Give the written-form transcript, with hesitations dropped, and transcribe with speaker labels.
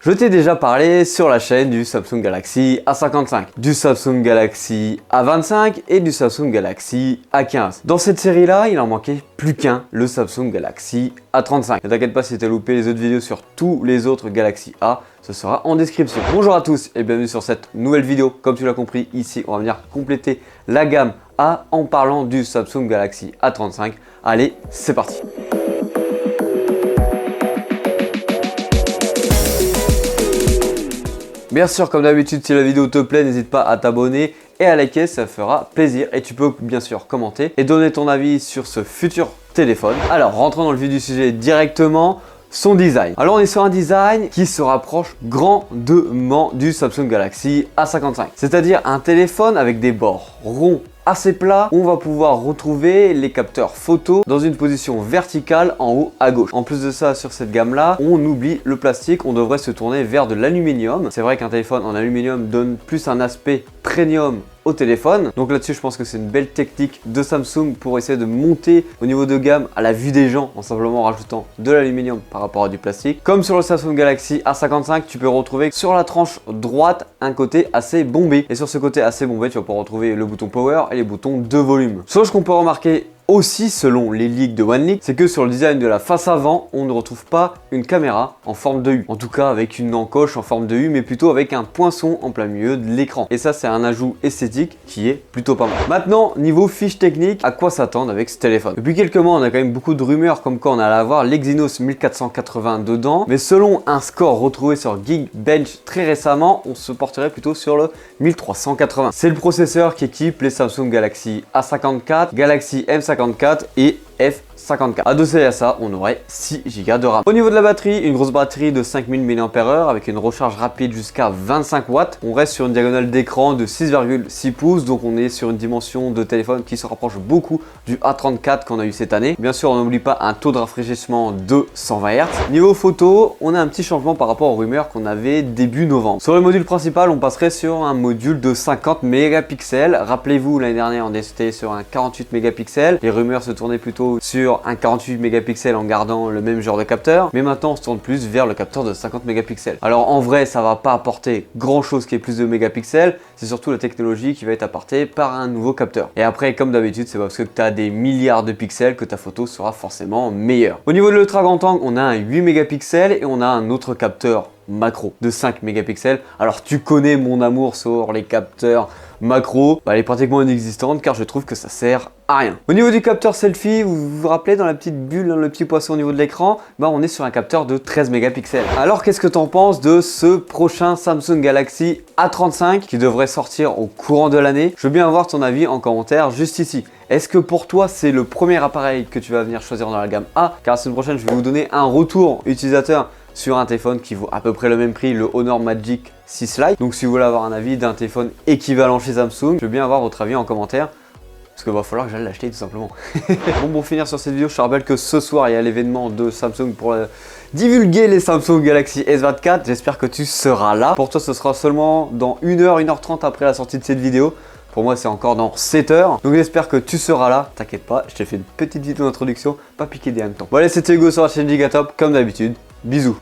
Speaker 1: Je t'ai déjà parlé sur la chaîne du Samsung Galaxy A55, du Samsung Galaxy A25 et du Samsung Galaxy A15. Dans cette série-là, il en manquait plus qu'un, le Samsung Galaxy A35. Ne t'inquiète pas si tu as loupé les autres vidéos sur tous les autres Galaxy A, ce sera en description. Bonjour à tous et bienvenue sur cette nouvelle vidéo. Comme tu l'as compris, ici on va venir compléter la gamme A en parlant du Samsung Galaxy A35. Allez, c'est parti! Bien sûr, comme d'habitude, si la vidéo te plaît, n'hésite pas à t'abonner et à liker, ça fera plaisir. Et tu peux bien sûr commenter et donner ton avis sur ce futur téléphone. Alors, rentrons dans le vif du sujet directement. Son design. Alors on est sur un design qui se rapproche grandement du Samsung Galaxy A55. C'est-à-dire un téléphone avec des bords ronds assez plats où on va pouvoir retrouver les capteurs photo dans une position verticale en haut à gauche. En plus de ça, sur cette gamme là, on oublie le plastique, on devrait se tourner vers de l'aluminium. C'est vrai qu'un téléphone en aluminium donne plus un aspect premium au téléphone. Donc là-dessus, je pense que c'est une belle technique de Samsung pour essayer de monter au niveau de gamme à la vue des gens en simplement rajoutant de l'aluminium par rapport à du plastique. Comme sur le Samsung Galaxy A55, tu peux retrouver sur la tranche droite un côté assez bombé. Et sur ce côté assez bombé, tu vas pouvoir retrouver le bouton Power et les boutons de volume. Chose qu'on peut remarquer aussi selon les leaks de OneLeak, c'est que sur le design de la face avant, on ne retrouve pas une caméra en forme de U. En tout cas avec une encoche en forme de U, mais plutôt avec un poinçon en plein milieu de l'écran. Et ça, c'est un ajout esthétique qui est plutôt pas mal. Maintenant, niveau fiche technique, à quoi s'attendre avec ce téléphone? Depuis quelques mois, on a quand même beaucoup de rumeurs comme quoi on allait avoir l'Exynos 1480 dedans. Mais selon un score retrouvé sur Geekbench très récemment, on se porterait plutôt sur le 1380. C'est le processeur qui équipe les Samsung Galaxy A54, Galaxy M54 et F54. Adossé à ça, on aurait 6 Go de RAM. Au niveau de la batterie, une grosse batterie de 5000 mAh avec une recharge rapide jusqu'à 25 watts. On reste sur une diagonale d'écran de 6,6 pouces, donc on est sur une dimension de téléphone qui se rapproche beaucoup du A34 qu'on a eu cette année. Bien sûr, on n'oublie pas un taux de rafraîchissement de 120 Hz. Niveau photo, on a un petit changement par rapport aux rumeurs qu'on avait début novembre. Sur le module principal, on passerait sur un module de 50 mégapixels. Rappelez-vous, l'année dernière, on était sur un 48 mégapixels. Les rumeurs se tournaient plutôt sur un 48 mégapixels en gardant le même genre de capteur, mais maintenant on se tourne plus vers le capteur de 50 mégapixels. Alors en vrai, ça va pas apporter grand chose qui est plus de mégapixels, c'est surtout la technologie qui va être apportée par un nouveau capteur. Et après, comme d'habitude, c'est parce que tu as des milliards de pixels que ta photo sera forcément meilleure. Au niveau de l'ultra grand angle, on a un 8 mégapixels et on a un autre capteur macro de 5 mégapixels. Alors tu connais mon amour sur les capteurs macro, elle est pratiquement inexistante car je trouve que ça sert à rien. Au niveau du capteur selfie, vous vous rappelez dans la petite bulle, le petit poisson au niveau de l'écran, on est sur un capteur de 13 mégapixels. Alors qu'est-ce que tu en penses de ce prochain Samsung Galaxy A35 qui devrait sortir au courant de l'année? Je veux bien avoir ton avis en commentaire juste ici. Est-ce que pour toi c'est le premier appareil que tu vas venir choisir dans la gamme A? Car la semaine prochaine je vais vous donner un retour utilisateur sur un téléphone qui vaut à peu près le même prix, le Honor Magic 6 Lite. Donc si vous voulez avoir un avis d'un téléphone équivalent chez Samsung, je veux bien avoir votre avis en commentaire. Parce qu'il va falloir que j'aille l'acheter tout simplement. Bon, pour finir sur cette vidéo, je te rappelle que ce soir, il y a l'événement de Samsung pour divulguer les Samsung Galaxy S24. J'espère que tu seras là. Pour toi, ce sera seulement dans 1h, 1h30 après la sortie de cette vidéo. Pour moi, c'est encore dans 7 heures. Donc j'espère que tu seras là. T'inquiète pas, je t'ai fait une petite vidéo d'introduction, pas piquer des hannetons. Bon allez, c'était Hugo sur la chaîne Gigatop, comme d'habitude. Bisous.